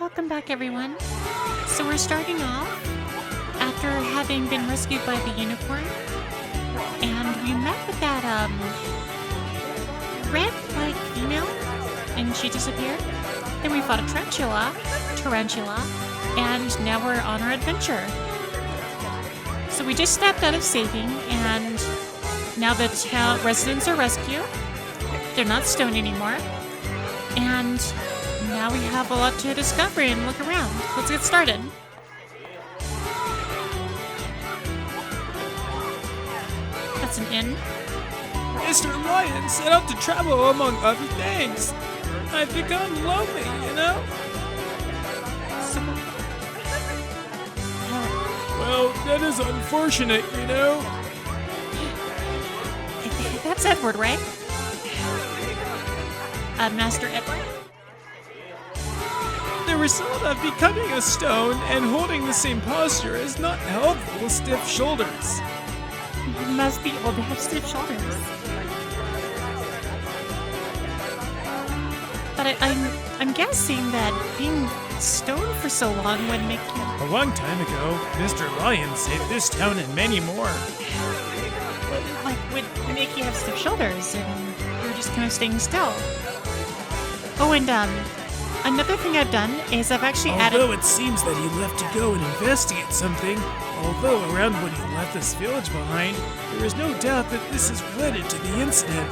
Welcome back, everyone. So we're starting off after having been rescued by the unicorn, and we met with that red-like female, and she disappeared. Then we fought a tarantula, and now we're on our adventure. So we just stepped out of saving, and now the town residents are rescued. They're not stoned anymore, and now we have a lot to discover and look around. Let's get started. That's an inn. Mr. Lion set out to travel among other things. I've become lonely, you know? Well, that is unfortunate, you know? That's Edward, right? Master Edward? The result of becoming a stone and holding the same posture is not helpful with stiff shoulders. You must be old to have stiff shoulders. But I'm guessing that being stoned for so long would make you... A long time ago, Mr. Lion saved this town and many more. would make you have stiff shoulders, and you're just kind of staying still. Oh, and another thing I've done is I've actually added... Although it seems that he left to go and investigate something, although around when he left this village behind, there is no doubt that this is related to the incident.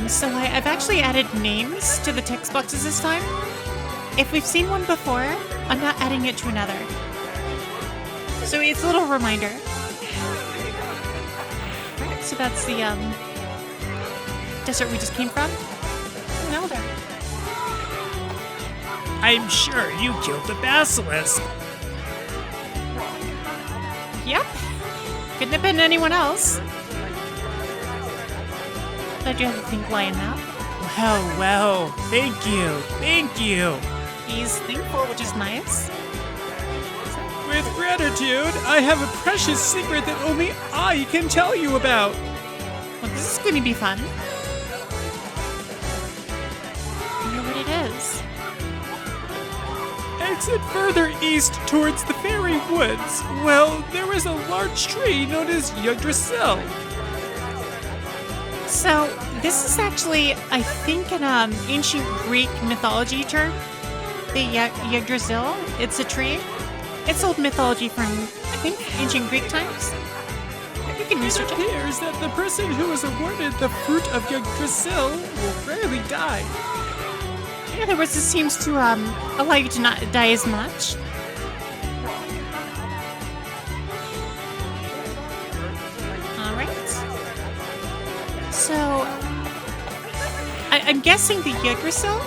So I've actually added names to the text boxes this time. If we've seen one before, I'm not adding it to another. So it's a little reminder. Right, so that's the desert we just came from. An elder. I'm sure you killed the basilisk. Yep. Couldn't have been anyone else. But you have to think lion now. Well, thank you. He's thankful, which is nice. With gratitude, I have a precious secret that only I can tell you about. Well, this is going to be fun. I know what it is. Exit further east towards the fairy woods. Well, there is a large tree known as Yggdrasil. So, this is actually, I think, an ancient Greek mythology term. The Yggdrasil. It's a tree. It's old mythology from, I think, ancient Greek times. You can research it. It appears that the person who is awarded the fruit of Yggdrasil will rarely die. In other words, this seems to allow you to not die as much. Alright. So, I'm guessing the Yggdrasil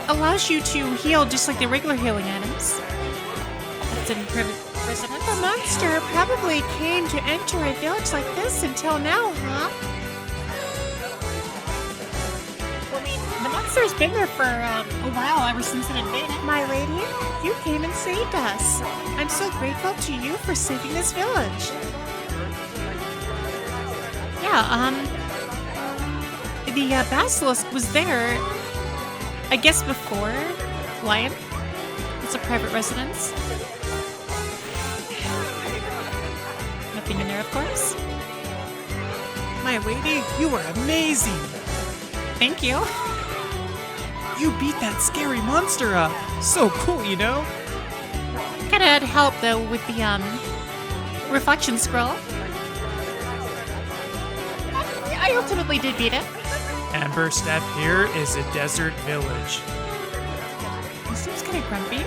allows you to heal just like the regular healing items. That's in private residence. The monster probably came to enter a village like this until now, huh? Well, I mean, the monster's been there for a while, ever since it invaded. My lady, you came and saved us. I'm so grateful to you for saving this village. Yeah, the basilisk was there, I guess, before Lion. It's a private residence. Nothing in there, of course. My lady, you are amazing. Thank you. You beat that scary monster up. So cool, you know? Kinda had help, though, with the, reflection scroll. I ultimately did beat it. Amber Step here is a desert village. He seems kind of grumpy.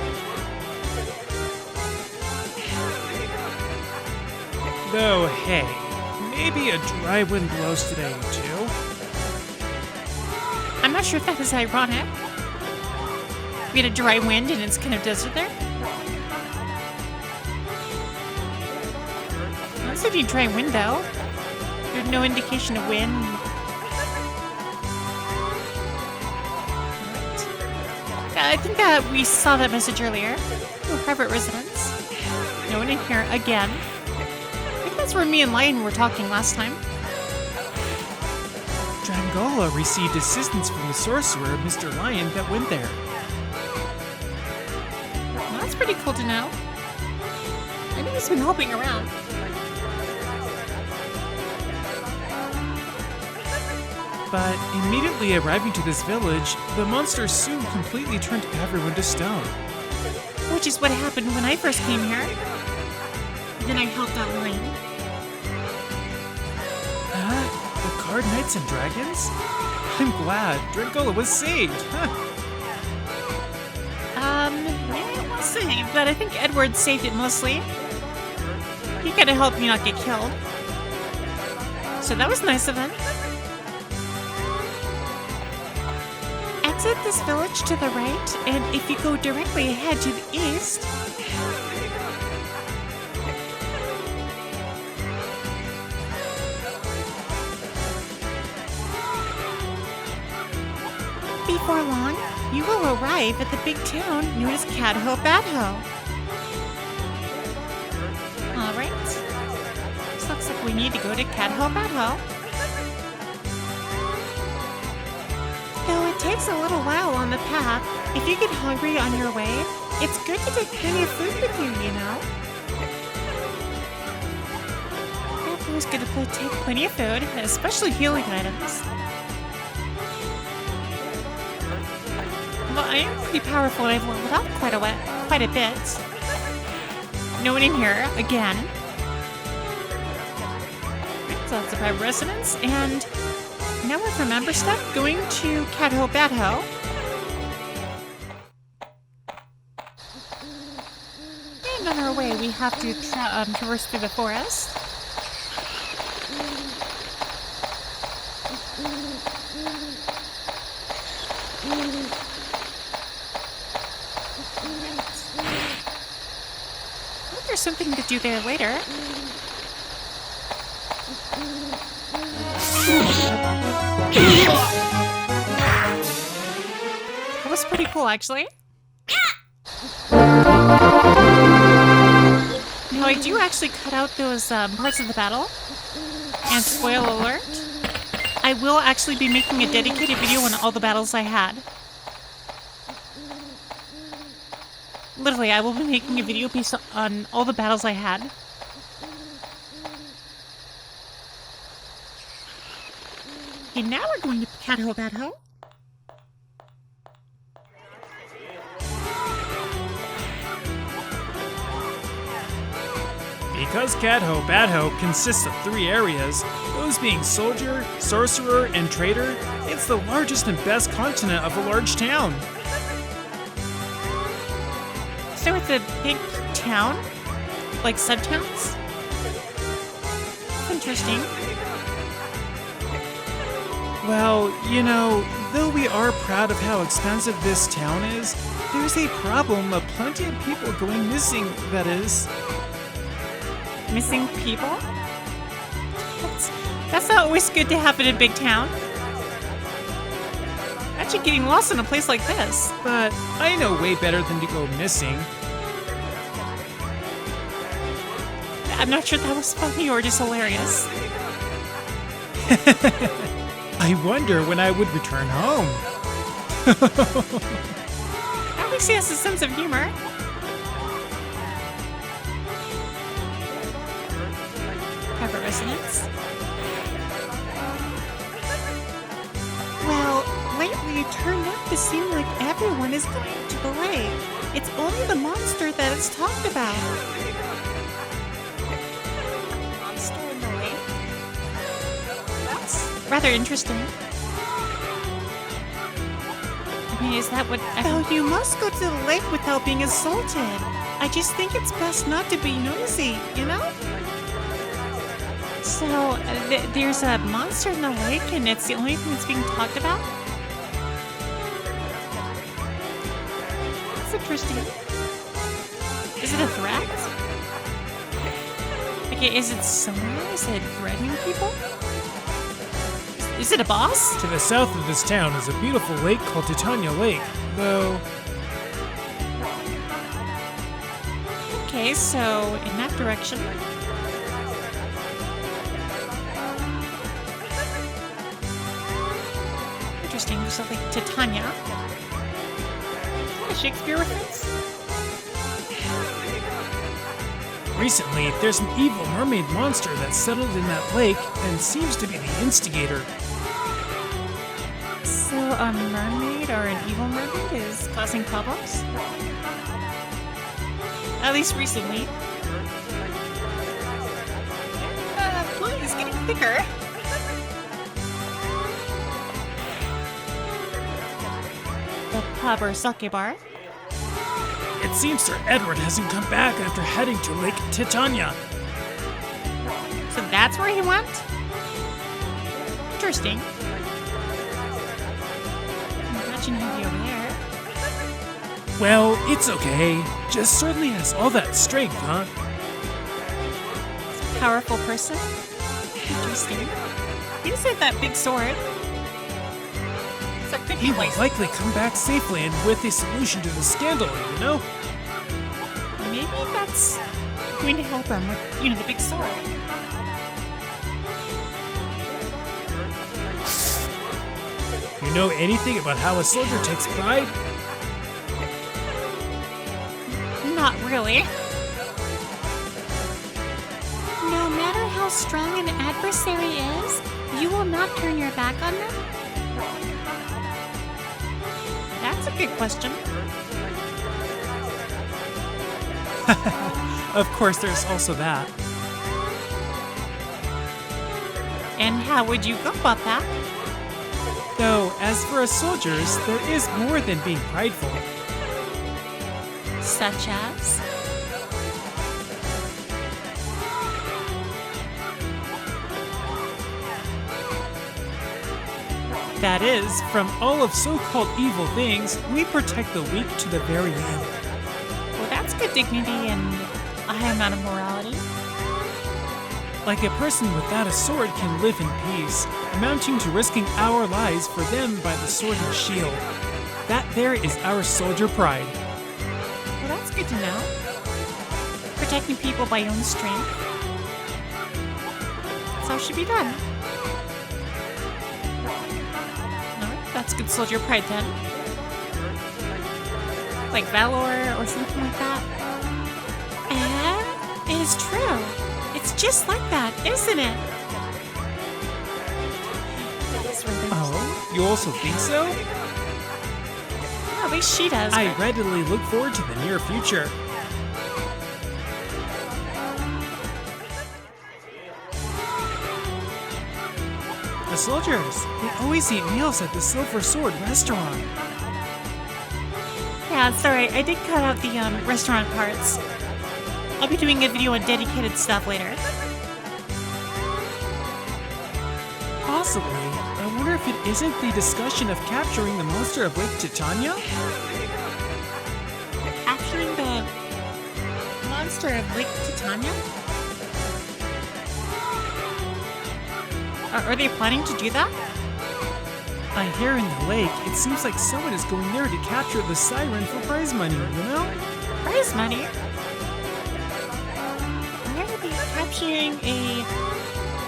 Though, hey, maybe a dry wind blows today, too? I'm not sure if that is ironic. We had a dry wind and it's kind of desert there. Unless if you dry wind, though. There's no indication of wind. I think that we saw that message earlier. Oh, private residence. No one in here again. I think that's where me and Lion were talking last time. Drangala received assistance from the sorcerer, Mr. Lion, that went there. That's pretty cool to know. I know he's been helping around. But immediately arriving to this village, the monster soon completely turned everyone to stone. Which is what happened when I first came here. Then I helped out Lane. The Card Knights and Dragons? I'm glad Drinkola was saved. Yeah, it was saved, but I think Edward saved it mostly. He kinda helped me not get killed. So that was nice of him. Exit this village to the right, and if you go directly ahead to the east, before long, you will arrive at the big town known as Cadho Badho. Alright. This looks like we need to go to Cadho Badho. Though it takes a little while on the path, if you get hungry on your way, it's good to take plenty of food with you, you know? It's always good to take plenty of food, especially healing items. Well, I am pretty powerful and I've leveled up quite a bit. No one in here, again. So that's a private residence, and now with remember stuff, going to Cadho Badho. And on our way, we have to traverse through the forest. I think there's something to do there later. That was pretty cool, actually. Now, I do actually cut out those parts of the battle. And spoiler alert, I will actually be making a dedicated video on all the battles I had. Literally, I will be making a video piece on all the battles I had. And now we're going to Cadho Badho. Because Cadho Badho consists of 3 areas, those being Soldier, Sorcerer, and Trader, it's the largest and best continent of a large town. So it's a big town? Like sub-towns? That's interesting. Well, you know, though we are proud of how expansive this town is, there's a problem of plenty of people going missing, that is. Missing people? That's not always good to happen in a big town. Imagine getting lost in a place like this. But I know way better than to go missing. I'm not sure that was funny or just hilarious. I wonder when I would return home. At least he has a sense of humor. Private residence. Well, lately it turned out to seem like everyone is going to the lake. It's only the monster that is talked about. Monster in the lake? That's rather interesting. I mean, is that what... Oh, you must go to the lake without being assaulted. I just think it's best not to be noisy, you know? So, there's a monster in the lake and it's the only thing that's being talked about? That's interesting. Is it a threat? Okay, is it somewhere? Is it threatening people? Is it a boss? To the south of this town is a beautiful lake called Titania Lake, though... Okay, so in that direction. Interesting, there's a lake Titania. A Shakespeare reference? Recently, there's an evil mermaid monster that settled in that lake and seems to be the instigator. So a mermaid or an evil mermaid is causing problems? At least recently. The blood is getting thicker. The pub or sake bar? It seems Sir Edward hasn't come back after heading to Lake Titania. So that's where he went? Interesting. Imagine he'd be over there. Well, it's okay. Just certainly has all that strength, huh? He's a powerful person. Interesting. He just had that big sword. So could He be will like likely come back safely and with a solution to the scandal, you know? maybe that's going to help him with, the big sword. You know anything about how a soldier takes pride? Not really. No matter how strong an adversary is, you will not turn your back on them? That's a good question. Of course, there's also that. And how would you go about that? Though, as for us soldiers, there is more than being prideful. Such as? That is, from all of so-called evil things, we protect the weak to the very end. Well, that's good dignity and a high amount of morality. Like a person without a sword can live in peace, amounting to risking our lives for them by the sword and shield. That there is our soldier pride. Well, that's good to know. Protecting people by your own strength. That's how it should be done. Alright, that's good soldier pride then. Like valor or something like that. And it is true. It's just like that, isn't it? That is really Oh, you also think so? Yeah, at least she does. I but- readily look forward to the near future. The soldiers, they always eat meals at the Silver Sword restaurant. Yeah, sorry, I did cut out the restaurant parts. I'll be doing a video on dedicated stuff later. Possibly. I wonder if it isn't the discussion of capturing the monster of Lake Titania? Capturing the monster of Lake Titania? Are they planning to do that? I hear in the lake, it seems like someone is going there to capture the siren for prize money, you know? Prize money? Why are they capturing a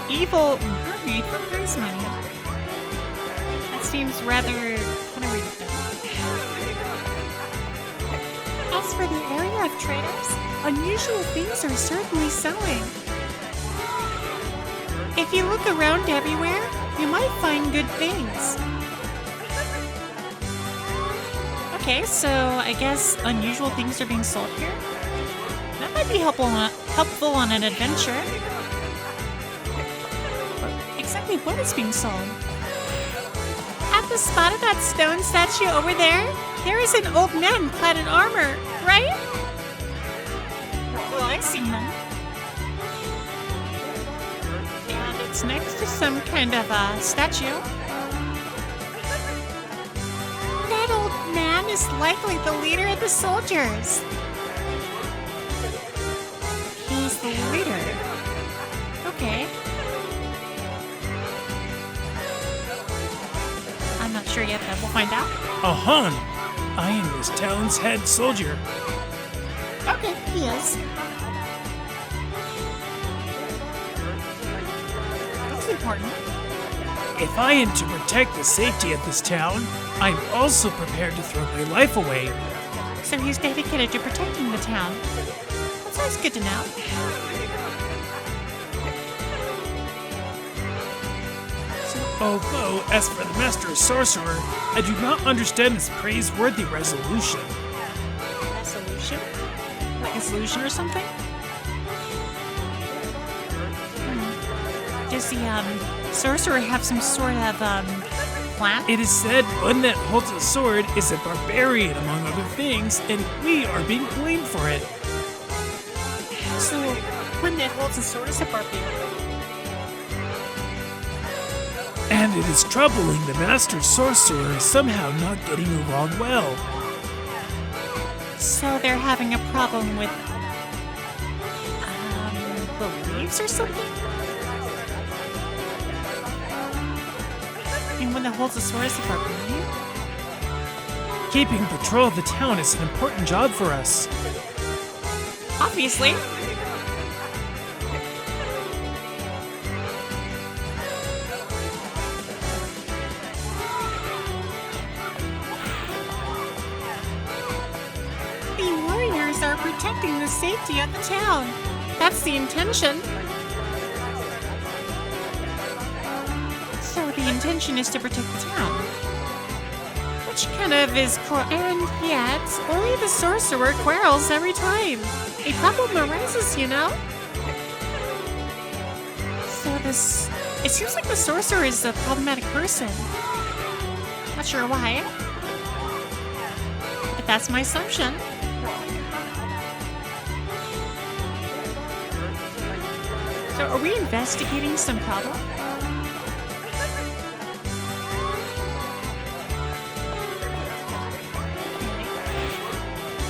evil mermaid for prize money? That seems rather kind of ridiculous. As for the area of traders, unusual things are certainly selling. If you look around everywhere, you might find good things. Okay, so I guess unusual things are being sold here? That might be helpful on an adventure. But exactly what is being sold? At the spot of that stone statue over there is an old man clad in armor, right? Well, I see him. And it's next to some kind of statue. That old man is likely the leader of the soldiers. He's the leader. Okay. I'm not sure yet, but we'll find out. Ahan! I am this town's head soldier. Okay, he is. That's important. If I am to protect the safety of this town, I'm also prepared to throw my life away. So he's dedicated to protecting the town. That's always good to know. Although, as for the Master Sorcerer, I do not understand this praiseworthy resolution. Resolution? Like a solution or something? Does the sorcerer have some sort of plan? It is said one that holds a sword is a barbarian among other things, and we are being blamed for it. So, one that holds a sword is a barbarian? And it is troubling the Master Sorcerer is somehow not getting along well. So they're having a problem with beliefs or something? And one that holds a sword is a barbarian? Keeping patrol of the town is an important job for us. Obviously. The warriors are protecting the safety of the town. That's the intention. So the intention is to protect the town. Which kind of is correct. And yet, only the sorcerer quarrels every time. A problem arises, you know? So it seems like the sorcerer is a problematic person. Not sure why. But that's my assumption. So are we investigating some problem?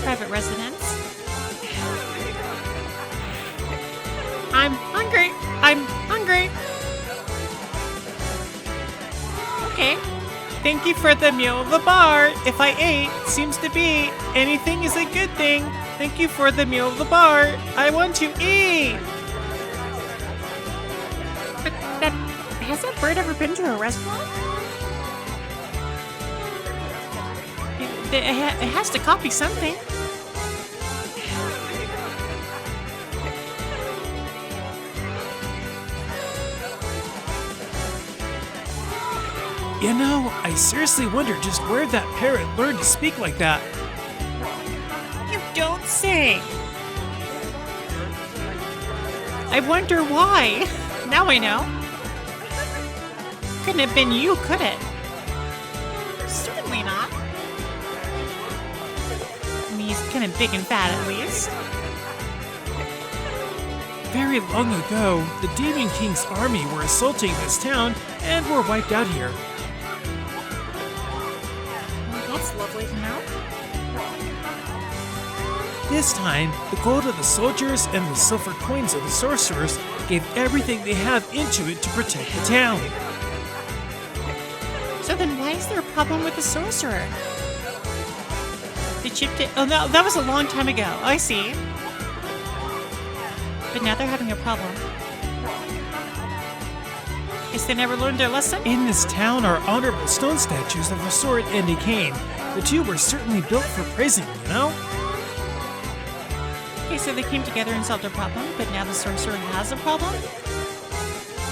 Private residence. I'm hungry. I'm hungry. Okay. Thank you for the meal of the bar. If I ate, seems to be anything is a good thing. Thank you for the meal of the bar. I want to eat. But has that bird ever been to a restaurant? It has to copy something. You know, I seriously wonder just where that parrot learned to speak like that. You don't say. I wonder why. Now I know. Couldn't have been you, could it? Certainly not. I mean, he's kind of big and fat at least. Very long ago, the Demon King's army were assaulting this town and were wiped out here. Well, that's lovely to know. This time, the gold of the soldiers and the silver coins of the sorcerers gave everything they have into it to protect the town. So then why is there a problem with the sorcerer? They chipped it. Oh, no, that was a long time ago. I see. But now they're having a problem. Guess they never learned their lesson? In this town are honorable stone statues of the sword and a cane. The two were certainly built for praising, you know? Okay, so they came together and solved a problem, but now the sorcerer has a problem?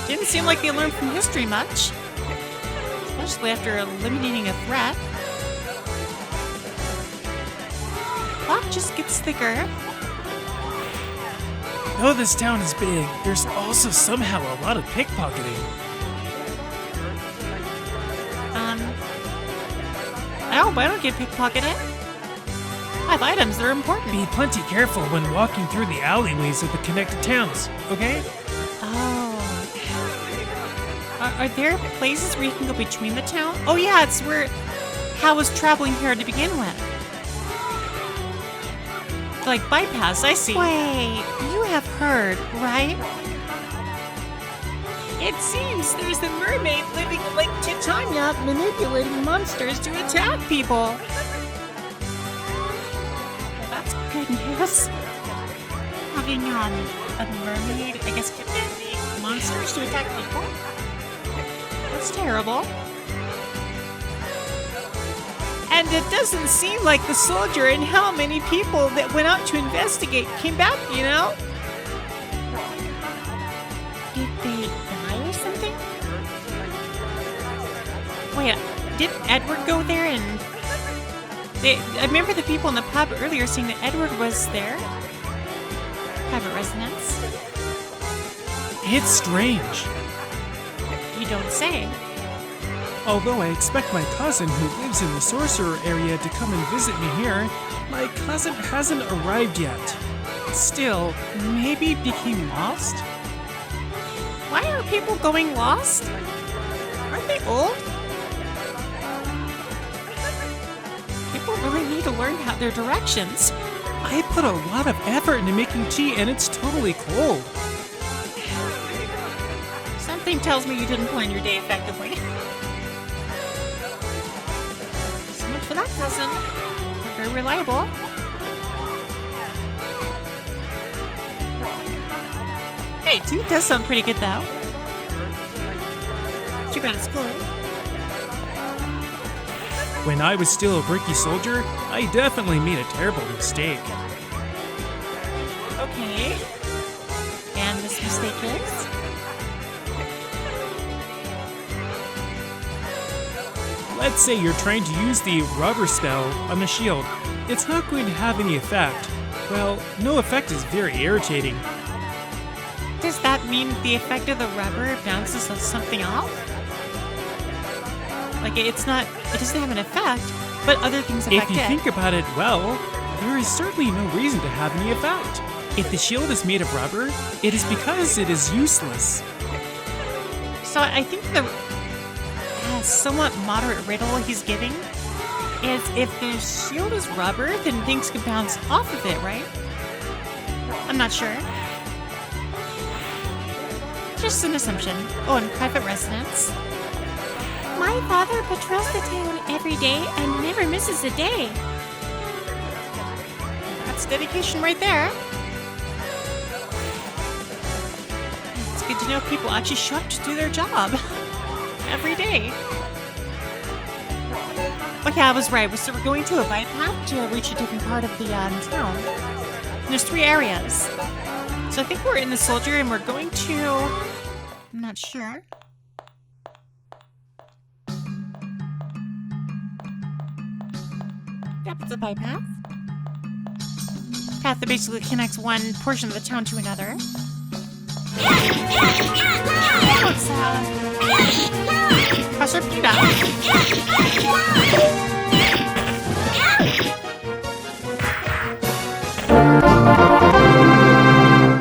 Didn't seem like they learned from history much. Especially after eliminating a threat. Plot just gets thicker. Though this town is big, there's also somehow a lot of pickpocketing. I don't get pickpocketed. I have items that are important. Be plenty careful when walking through the alleyways of the connected towns, okay? Oh. Are there places where you can go between the town? Oh yeah, it's where Hal was traveling here to begin with. Like bypass, I see. Wait, you have heard, right? It seems there's a mermaid living in Lake Titania manipulating monsters to attack people. Well, that's good news. Having a mermaid, I guess, kidnapping monsters to attack people? That's terrible. And And it doesn't seem like the soldier and how many people that went out to investigate came back, you know? Did they die or something? Wait, did Edward go there and... I remember the people in the pub earlier saying that Edward was there. Private residence. It's strange. You don't say. Although I expect my cousin who lives in the sorcerer area to come and visit me here, my cousin hasn't arrived yet. Still, maybe became lost? Why are people going lost? Aren't they old? People really need to learn how their directions. I put a lot of effort into making tea and it's totally cold. Something tells me you didn't plan your day effectively. So much for that, cousin. You're very reliable. Hey, tea does sound pretty good, though. Too bad it's cold. When I was still a bricky soldier, I definitely made a terrible mistake. Okay. And this mistake is? Let's say you're trying to use the rubber spell on the shield. It's not going to have any effect. Well, no effect is very irritating. Does that mean the effect of the rubber bounces something off? Like, it doesn't have an effect, but other things affect If you it. think about it well, there is certainly no reason to have any effect. If the shield is made of rubber, it is because it is useless. So I think the somewhat moderate riddle he's giving is if the shield is rubber, then things can bounce off of it, right? I'm not sure. Just an assumption. Oh, and private residence. My father patrols the town every day and never misses a day. That's dedication right there. It's good to know people actually show up to do their job every day. Okay, I was right. So we're going to a bypass to reach a different part of the town. There's 3 areas. So I think we're in the soldier and we're going to... I'm not sure. Yep, it's a bypass. Path that basically connects one portion of the town to another. Let's cross our feet up.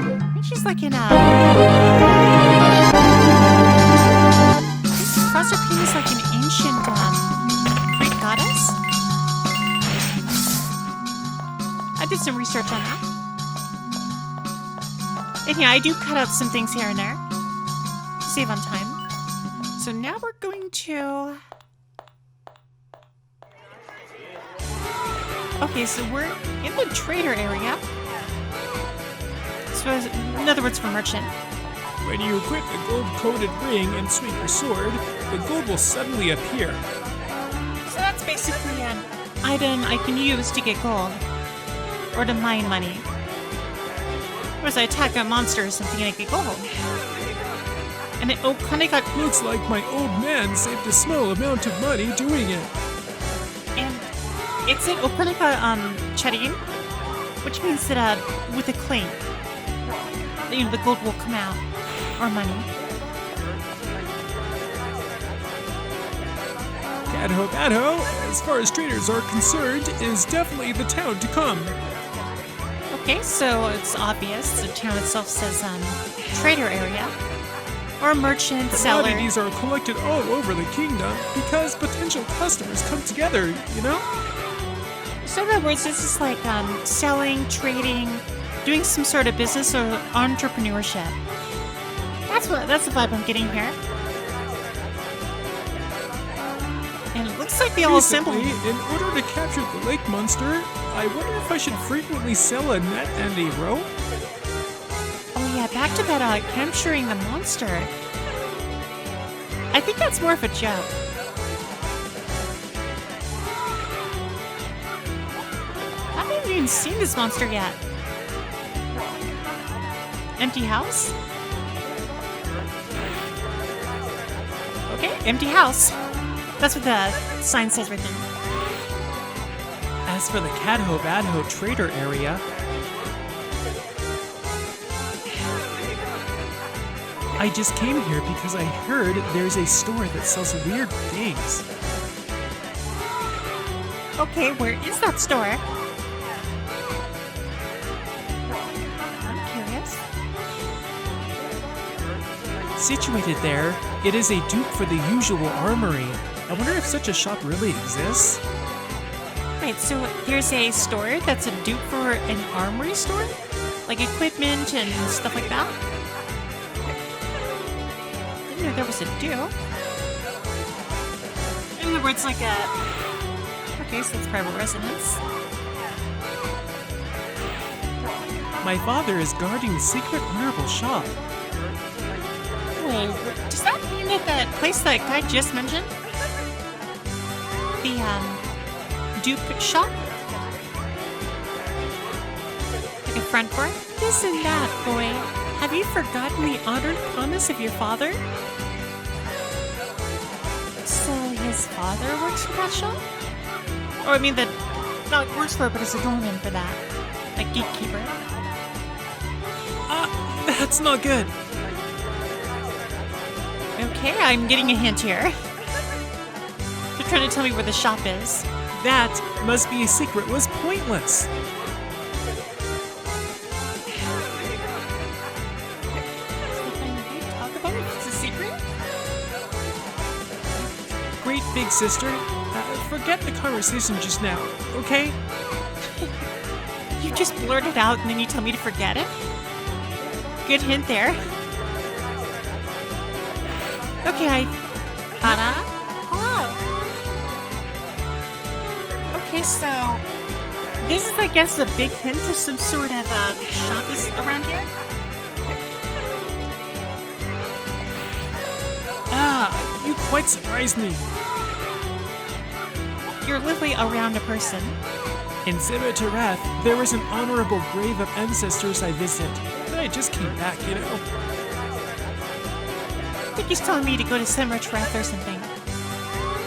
I think she's like in a... Proserpine is like an ancient Greek goddess. I did some research on that. And yeah, I do cut out some things here and there to save on time. So now we're going to... Okay, so we're in the trader area. So in other words, for merchant. When you equip the gold-coated ring and swing your sword, the gold will suddenly appear. So that's basically an item I can use to get gold. Or to mine money. Or as I attack a monster or something and I get gold. And it kind of got... Looks like my old man saved a small amount of money doing it. And it's an Okonika charin, which means that with a clink, you know, the gold will come out. Or money. Gadho, as far as traders are concerned, is definitely the town to come. Okay, so it's obvious. The town itself says trader area. Or merchant, seller. Commodities are collected all over the kingdom because potential customers come together, you know? So in other words, this is like selling, trading, doing some sort of business or entrepreneurship. That's the vibe I'm getting here. And it looks like they all assemble. Basically, in order to capture the lake monster, I wonder if I should frequently sell a net and a rope? Oh yeah, back to that capturing the monster. I think that's more of a joke. even seen this monster yet. Empty house? Okay, empty house. That's what the sign says right there. As for the Cadho Badho trader area, I just came here because I heard there's a store that sells weird things. Okay, where is that store? I'm curious. Situated there, it is a dupe for the usual armory. I wonder if such a shop really exists. Wait, so there's a store that's a dupe for an armory store? Like equipment and stuff like that? Didn't know there was a dupe. In other words, like a... Okay, so it's private residence. My father is guarding the secret honorable shop. Wait, does that mean that that place that guy just mentioned? The, dupe shop? Like a front door? Listen that, boy. Have you forgotten the honored promise of your father? So his father works for that shop? Or I mean that, not works for it, but is a doorman for that. Like gatekeeper. That's not good. Okay, I'm getting a hint here. They're trying to tell me where the shop is. That must be a secret was pointless. Talk about it? It's a secret? Great big sister, forget the conversation just now, okay? You just blurt it out and then you tell me to forget it? Good hint there. Okay, Anna? Hello. Okay, so... This is, I guess, a big hint to some sort of, shop is around here? You quite surprised me. You're literally around a person. In Zimitarath, there was an honorable grave of ancestors I visit, but I just came back, you know. I think he's telling me to go to Zimitarath or something.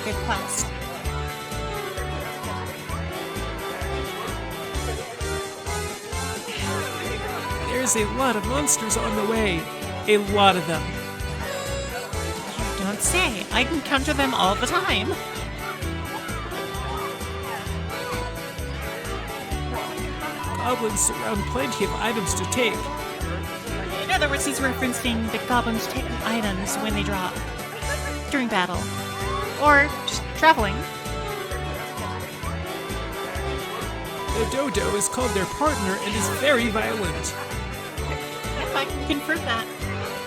Good quest. There's a lot of monsters on the way. A lot of them. You don't say. I encounter them all the time. Goblins surround plenty of items to take. In other words, he's referencing the goblins taking items when they drop. During battle. Or just traveling. The dodo is called their partner and is very violent. Yep, I can confirm that.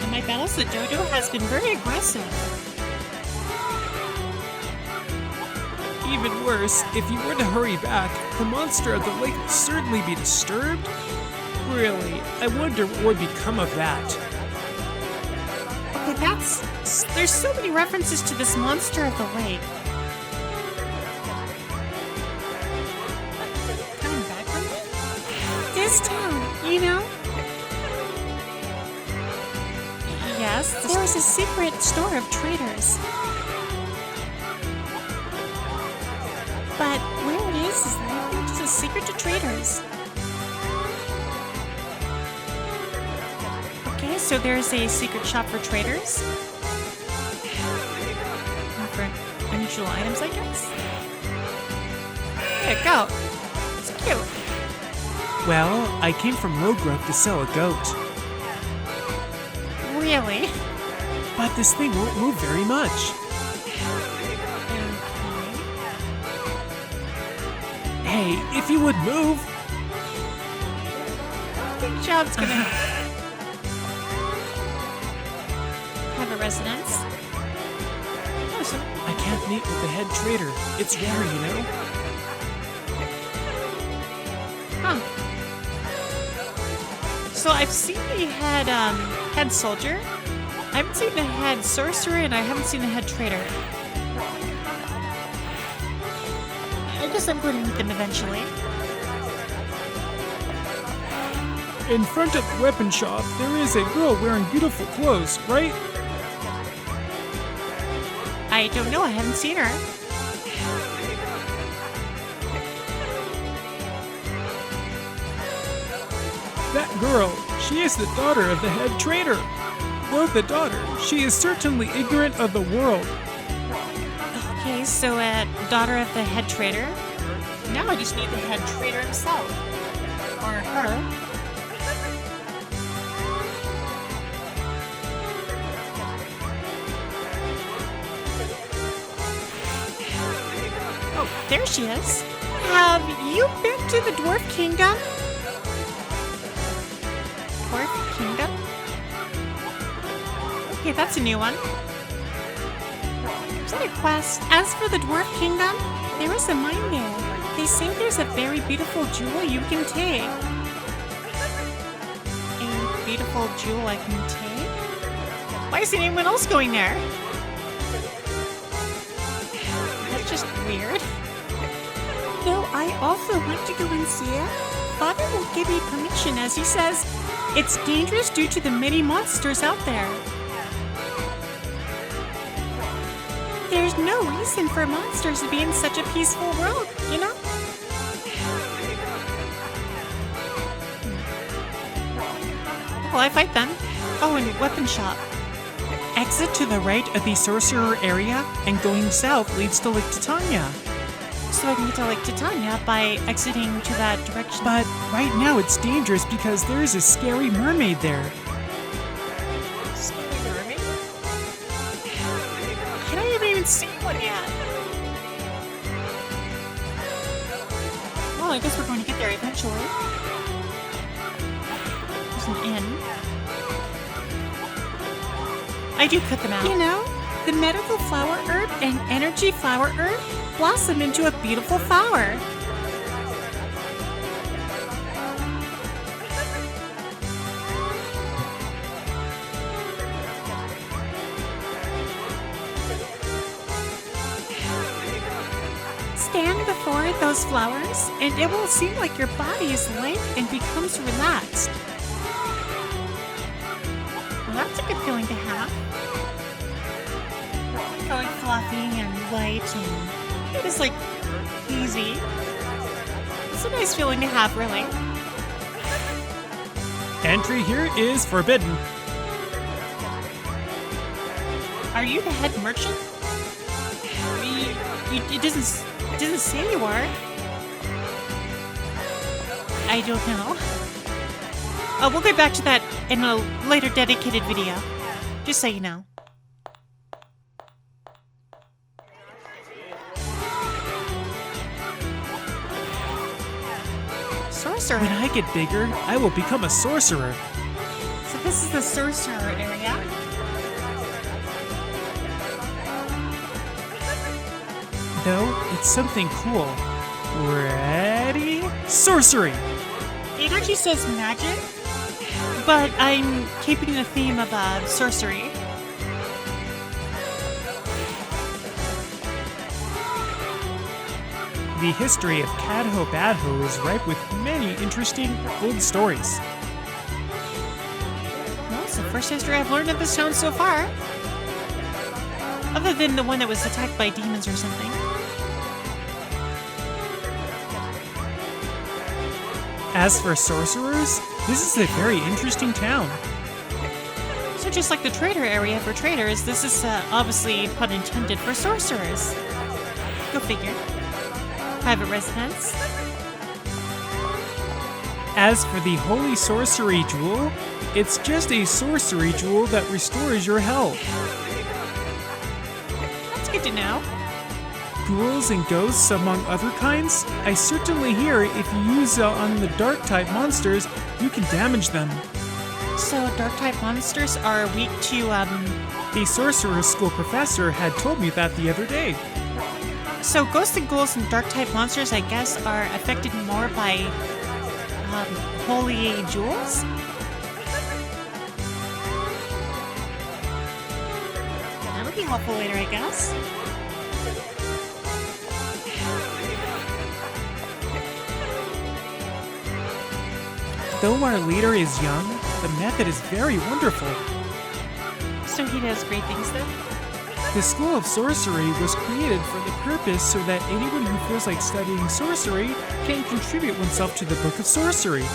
In my battles, the dodo has been very aggressive. Even worse, if you were to hurry back, the monster of the lake will certainly be disturbed. Really, I wonder what would become of that. Okay, there's so many references to this monster of the lake. Coming back from it? This town, you know? Yes, there is a secret store of traders. But where it is likely just a secret to traders. Okay, so there's a secret shop for traders. And for unusual items, I guess. There you go. It's cute. Well, I came from Lowgrove to sell a goat. Really? But this thing won't move very much. Hey, if you would move! Good job's gonna have a residence. Oh, so I can't meet with the head trader. It's rare, you know? huh. So I've seen the head soldier. I haven't seen the head sorcerer, and I haven't seen the head trader. I guess I'm going to meet them eventually. In front of the weapon shop, there is a girl wearing beautiful clothes, right? I don't know, I haven't seen her. That girl, she is the daughter of the head trader. Though the daughter, she is certainly ignorant of the world. Okay, so daughter of the head trader. Now I just need the head trader himself. Or her. Oh, there she is. Have you been to the Dwarf Kingdom? Dwarf Kingdom? Okay, that's a new one. Is that a quest? As for the Dwarf Kingdom, there is a mine there. They say there's a very beautiful jewel you can take. A beautiful jewel I can take? Why isn't anyone else going there? That's just weird. No, I also want to go and see it. Father won't give me permission as he says it's dangerous due to the many monsters out there. There's no reason for monsters to be in such a peaceful world, you know? Well, I fight them. Oh, and weapon shop. Exit to the right of the sorcerer area, and going south leads to Lake Titania. So I can get to Lake Titania by exiting to that direction. But right now it's dangerous because there is a scary mermaid there. Scary mermaid? I haven't even seen one yet. Well, I guess we're going to get there eventually. There's an inn. I do cut them out. You know, the medical flower herb and energy flower herb blossom into a beautiful flower. Stand before those flowers, and it will seem like your body is light and becomes relaxed. Well, that's a good feeling to have. Feeling fluffy and light, and it is like easy. It's a nice feeling to have, really. Entry here is forbidden. Are you the head merchant? It doesn't say you are. I don't know. We'll get back to that in a later dedicated video. Just so you know. Sorcerer. When I get bigger, I will become a sorcerer. So this is the sorcerer area. Though, it's something cool. Ready? Sorcery! It actually says magic, but I'm keeping the theme of sorcery. The history of Cadho Badho is ripe with many interesting old stories. Well, it's the first history I've learned of this town so far. Other than the one that was attacked by demons or something. As for sorcerers, this is a very interesting town. So just like the trader area for traders, this is obviously pun intended for sorcerers. Go figure. Private residence. As for the Holy Sorcery Jewel, it's just a sorcery jewel that restores your health. That's good to know. Ghouls and ghosts among other kinds? I certainly hear if you use it on the dark-type monsters, you can damage them. So dark-type monsters are weak to, The Sorcerer School professor had told me that the other day. So ghosts and ghouls and dark-type monsters, I guess, are affected more by, holy jewels? That'll be helpful later, I guess. Though our leader is young, the method is very wonderful. So he does great things then? The School of Sorcery was created for the purpose so that anyone who feels like studying sorcery can contribute oneself to the Book of Sorcery.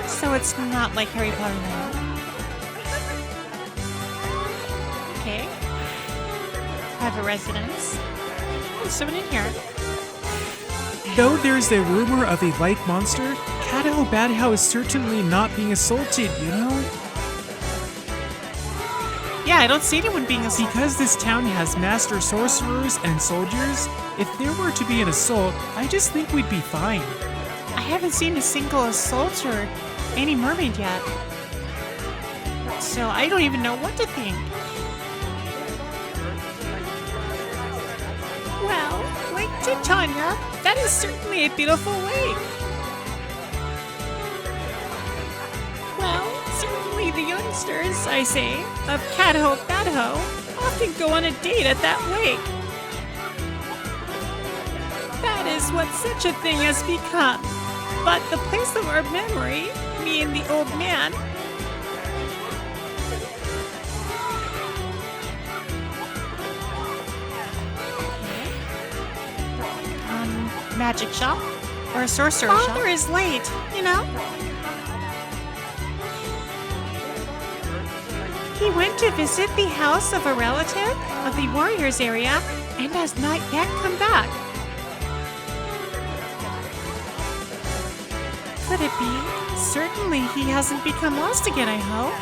So it's not like Harry Potter now. Okay. I have a residence. There's someone in here. Though there's a rumor of a like monster, Caddo Badhow is certainly not being assaulted, you know? Yeah, I don't see anyone being assaulted. Because this town has master sorcerers and soldiers, if there were to be an assault, I just think we'd be fine. I haven't seen a single assault or any mermaid yet. So I don't even know what to think. Well, Lake Titania, that is certainly a beautiful lake. Well, certainly the youngsters, I say, of Cadho Badho often go on a date at that lake. That is what such a thing has become. But the place of our memory, me and the old man, magic shop or a sorcerer shop. Father is late, you know? He went to visit the house of a relative of the warriors area and has not yet come back. Could it be? Certainly he hasn't become lost again, I hope.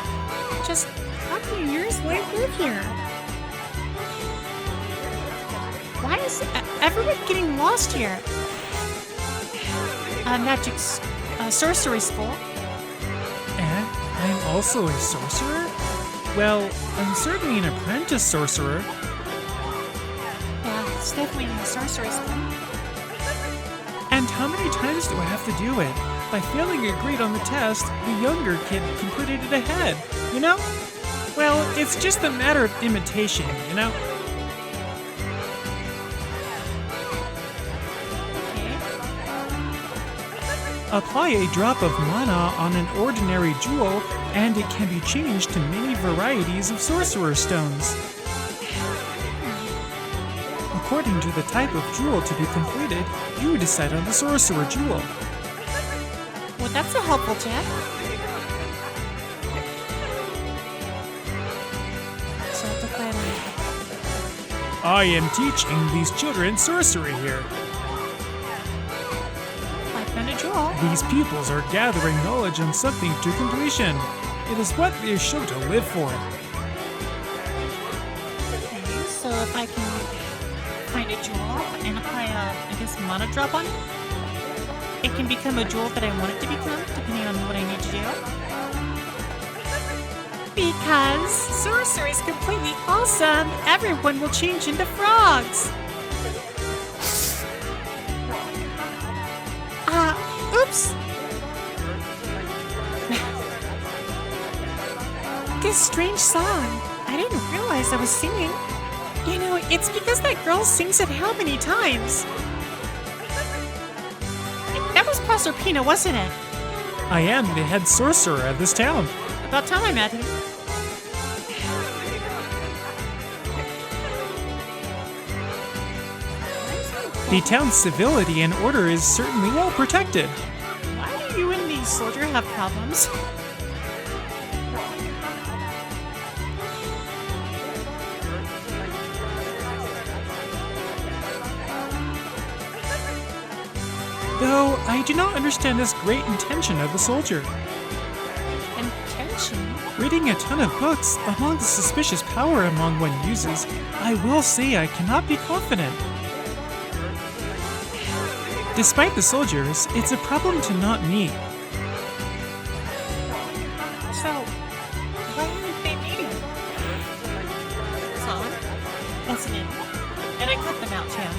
Just how many years will I live here? Why is everyone getting lost here? Magic sorcery school. And I'm also a sorcerer? Well, I'm certainly an apprentice sorcerer. Yeah, it's definitely a sorcery school. And how many times do I have to do it? By failing a grade on the test, the younger kid completed it ahead, you know? Well, it's just a matter of imitation, you know? Apply a drop of mana on an ordinary jewel, and it can be changed to many varieties of sorcerer stones. According to the type of jewel to be completed, you decide on the sorcerer jewel. Well, that's a helpful tip. I am teaching these children sorcery here. These pupils are gathering knowledge on something to completion. It is what they show to live for. Okay, so if I can find a jewel and apply a, mana drop on it, it can become a jewel that I want it to become, depending on what I need to do. Because sorcery is completely awesome, everyone will change into frogs. Oops! This strange song. I didn't realize I was singing. You know, it's because that girl sings it how many times? That was Proserpina, wasn't it? I am the head sorcerer of this town. About time I met him. The town's civility and order is certainly well protected. Why do you and the soldier have problems? Though I do not understand this great intention of the soldier. Intention? Reading a ton of books among the suspicious power among one uses, I will say I cannot be confident. Despite the soldiers, it's a problem to not meet. So, why aren't they meeting? Solid? That's an in. And I cut them out too.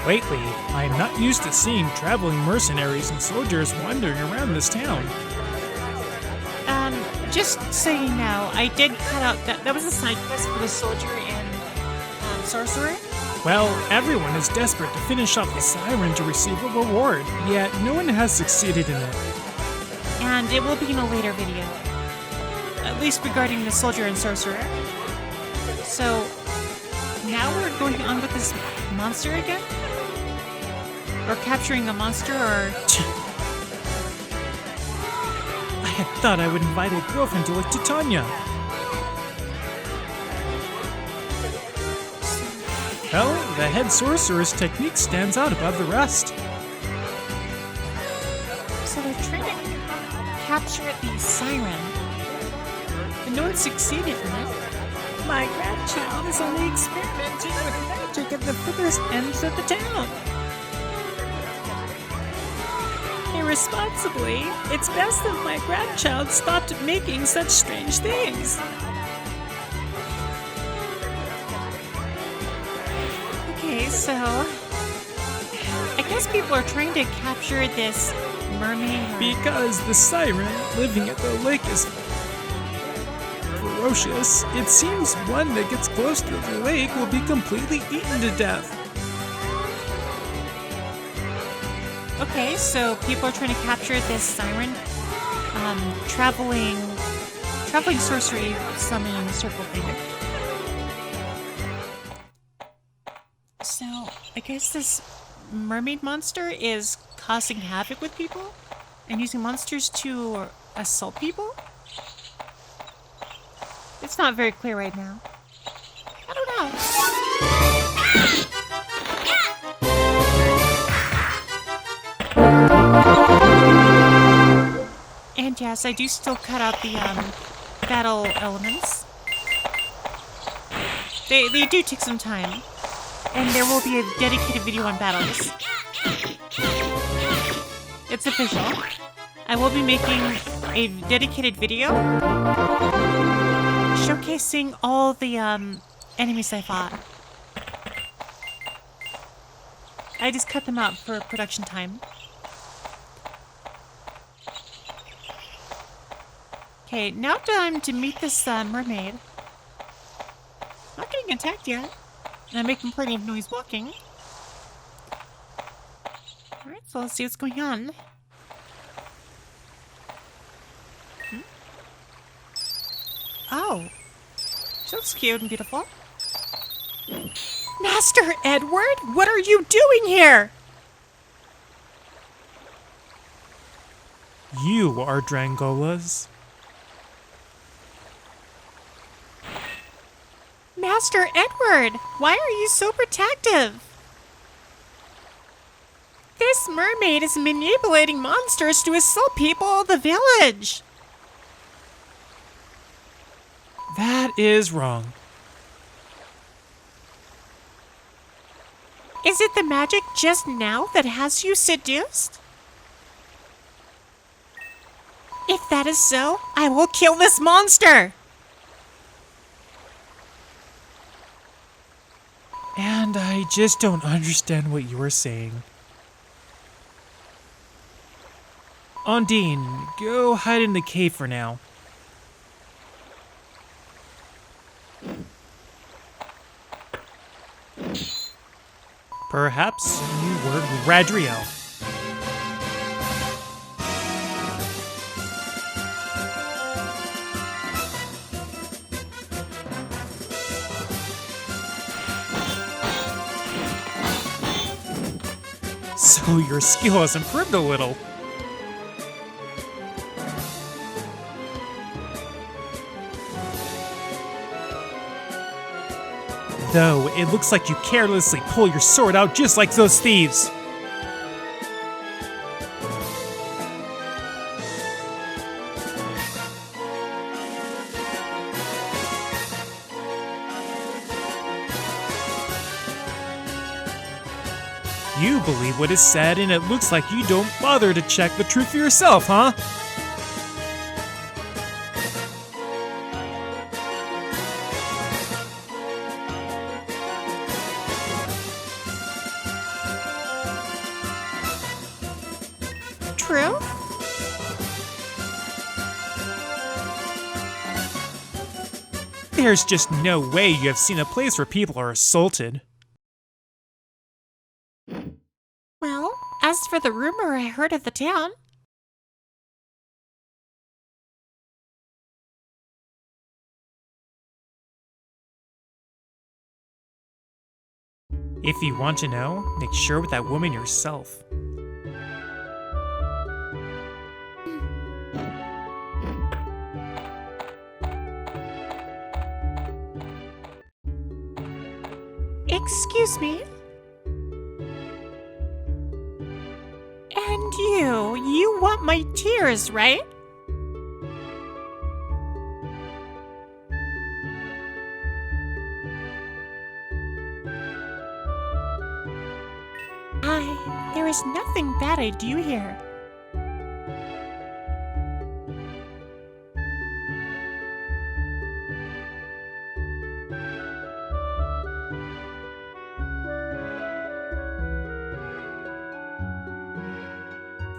Lately, I am not used to seeing traveling mercenaries and soldiers wandering around this town. Just so you know, I did cut out that was a side quest for the soldier and sorcerer. Well, everyone is desperate to finish off the siren to receive a reward, yet no one has succeeded in it. and it will be in a later video. At least regarding the soldier and sorcerer. So, now we're going on with this monster again? Or capturing a monster, or... I had thought I would invite a girlfriend to look to Tanya. Well, the head sorcerer's technique stands out above the rest. So they're trying to capture the siren. And no one succeeded in it. My grandchild is only experimenting with magic at the furthest ends of the town. Irresponsibly, it's best that my grandchild stopped making such strange things. Okay, so I guess people are trying to capture this mermaid. Because the siren living at the lake is ferocious, it seems one that gets close to the lake will be completely eaten to death. Okay, so people are trying to capture this siren, traveling sorcery summoning circle thing. So, I guess this mermaid monster is causing havoc with people and using monsters to assault people? It's not very clear right now. I don't know. And yes, I do still cut out the battle elements. They do take some time. And there will be a dedicated video on battles. It's official. I will be making a dedicated video showcasing all the enemies I fought. I just cut them out for production time. Okay, now time to meet this mermaid. Not getting attacked yet. And I'm making plenty of noise walking. Alright, so let's see what's going on. Oh. She looks cute and beautiful. Master Edward, what are you doing here? You are Drangola's. Master Edward, why are you so protective? This mermaid is manipulating monsters to assault people of the village. That is wrong. Is it the magic just now that has you seduced? If that is so, I will kill this monster! And I just don't understand what you are saying. Ondine, go hide in the cave for now. Perhaps you were Gradriel. So your skill has improved a little. Though, it looks like you carelessly pull your sword out just like those thieves. You believe what is said, and it looks like you don't bother to check the truth for yourself, huh? True? There's just no way you have seen a place where people are assaulted. Well, as for the rumor I heard of the town, If you want to know, make sure with that woman yourself. Excuse me? And you want my tears, right? There is nothing bad I do here.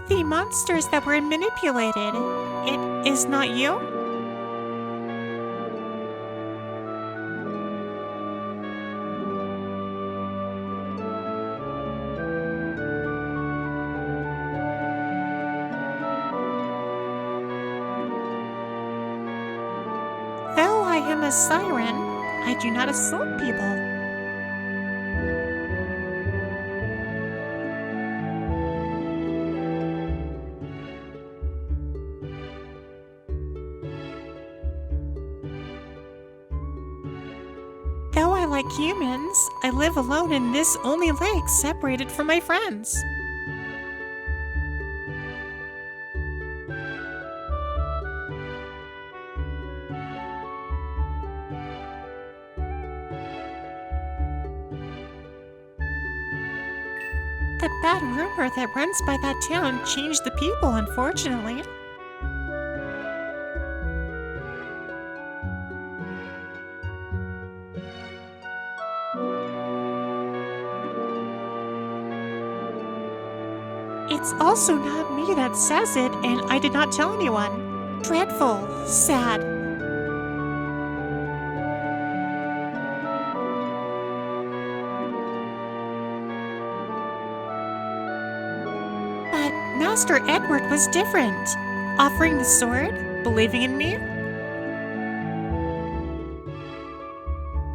The monsters that were manipulated, it is not you? Though I am a siren, I do not assault people. Though I like humans, I live alone in this only lake separated from my friends. The bad rumor that runs by that town changed the people, unfortunately. It's also not me that says it, and I did not tell anyone. Dreadful. Sad. But Master Edward was different. Offering the sword, believing in me.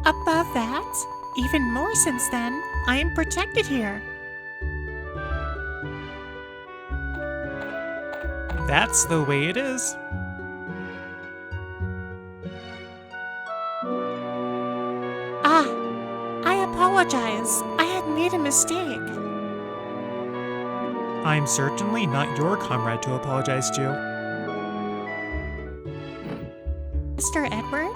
Above that, even more since then, I am protected here. That's the way it is. I apologize. I had made a mistake. I'm certainly not your comrade to apologize to. Mr. Edward?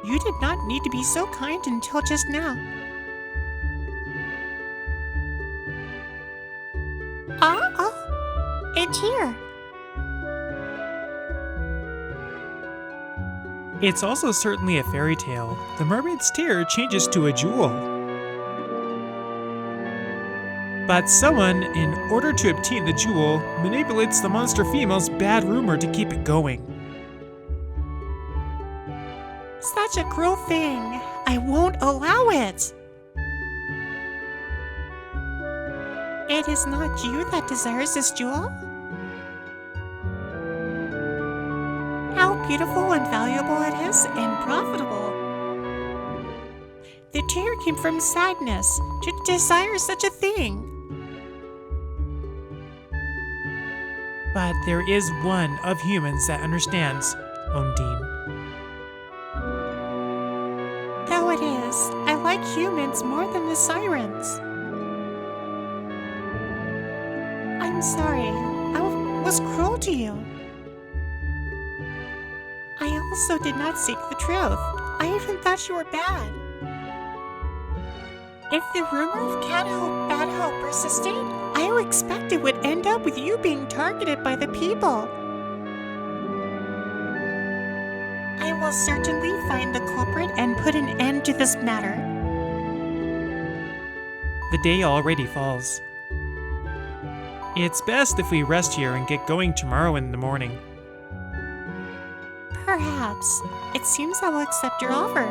You did not need to be so kind until just now. It's here. It's also certainly a fairy tale. The mermaid's tear changes to a jewel. But someone, in order to obtain the jewel, manipulates the monster female's bad rumor to keep it going. Such a cruel thing. I won't allow it. It is not you that desires this jewel? How beautiful and valuable it is, and profitable. The tear came from sadness to desire such a thing. But there is one of humans that understands, Ondine. Though it is, I like humans more than the sirens. I'm sorry, I was cruel to you. I also did not seek the truth. I even thought you were bad. If the rumor of bad hope persisted, I would expect it would end up with you being targeted by the people. I will certainly find the culprit and put an end to this matter. The day already falls. It's best if we rest here and get going tomorrow in the morning. Perhaps. It seems I will accept your offer.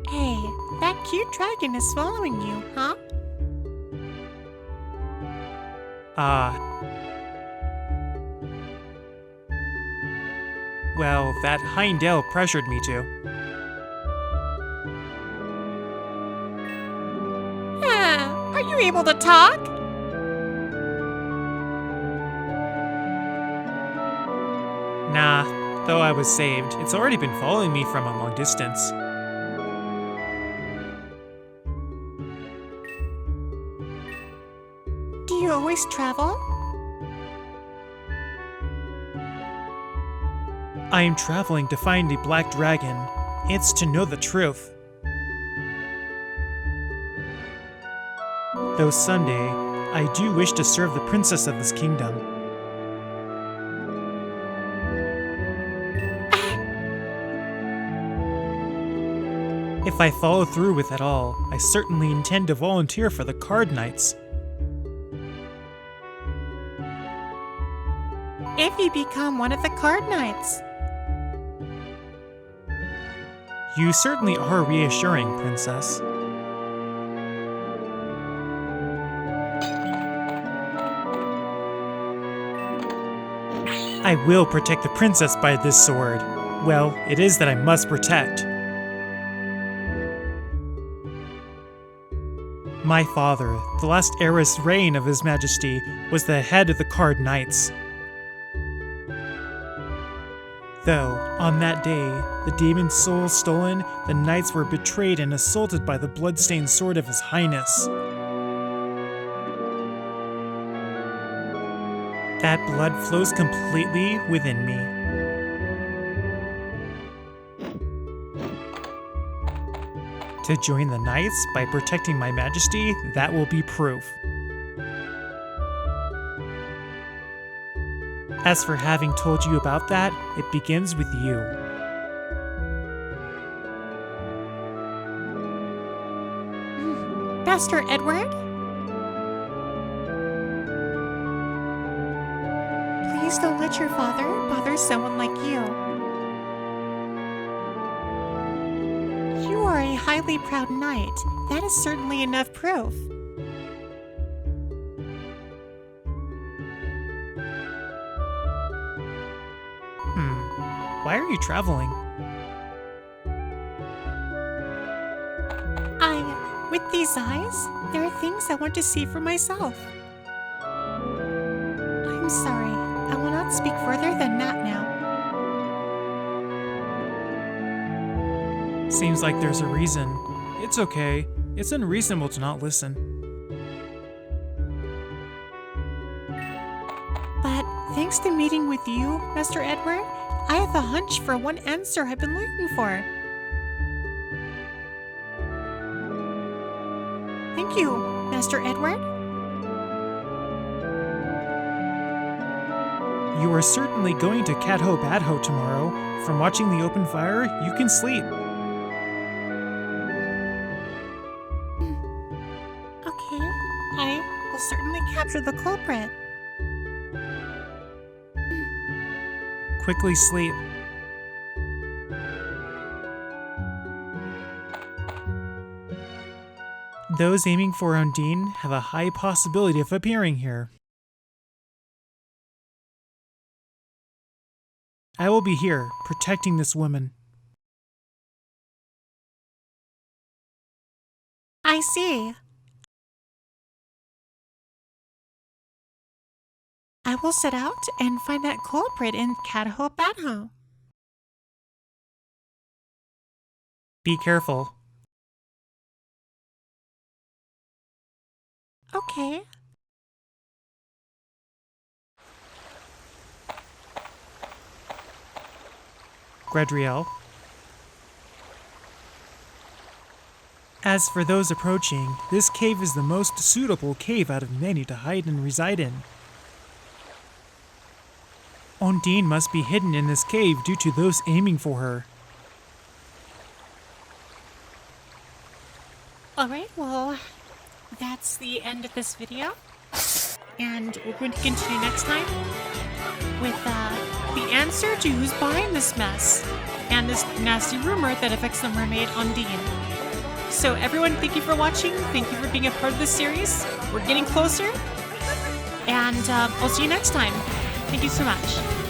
Hey, that cute dragon is following you, huh? Well, that Heindel pressured me to. Are you able to talk? Nah, though I was saved. It's already been following me from a long distance. Do you always travel? I am traveling to find a black dragon. It's to know the truth. Though Sunday, I do wish to serve the princess of this kingdom. If I follow through with it all, I certainly intend to volunteer for the Card Knights. If you become one of the Card Knights. You certainly are reassuring, Princess. I will protect the princess by this sword. Well, it is that I must protect. My father, the last heiress reign of His Majesty, was the head of the Card Knights. Though, on that day, the demon's soul stolen, the knights were betrayed and assaulted by the bloodstained sword of His Highness. That blood flows completely within me. To join the knights by protecting my majesty, that will be proof. As for having told you about that, it begins with you. Master Edward? Please don't let your father bother someone like you. You are a highly proud knight. That is certainly enough proof. Why are you traveling? With these eyes, there are things I want to see for myself. I'm sorry, I will not speak further than that now. Seems like there's a reason. It's okay. It's unreasonable to not listen. But thanks to meeting with you, Master Edward, I have a hunch for one answer I've been looking for. Thank you, Master Edward. You are certainly going to Cat-Ho Bad-Ho tomorrow. From watching the open fire, you can sleep. Okay, I will certainly capture the culprit. Quickly sleep. Those aiming for Ondine have a high possibility of appearing here. I will be here, protecting this woman. I see. I will set out and find that culprit in Cat-Ho Bad-Ho. Be careful. Okay. Gradriel. As for those approaching, this cave is the most suitable cave out of many to hide and reside in. Ondine must be hidden in this cave due to those aiming for her. Alright, well, that's the end of this video. And we're going to continue next time with the answer to who's behind this mess and this nasty rumor that affects the mermaid Ondine. So everyone, thank you for watching. Thank you for being a part of this series. We're getting closer. And I'll see you next time. Thank you so much.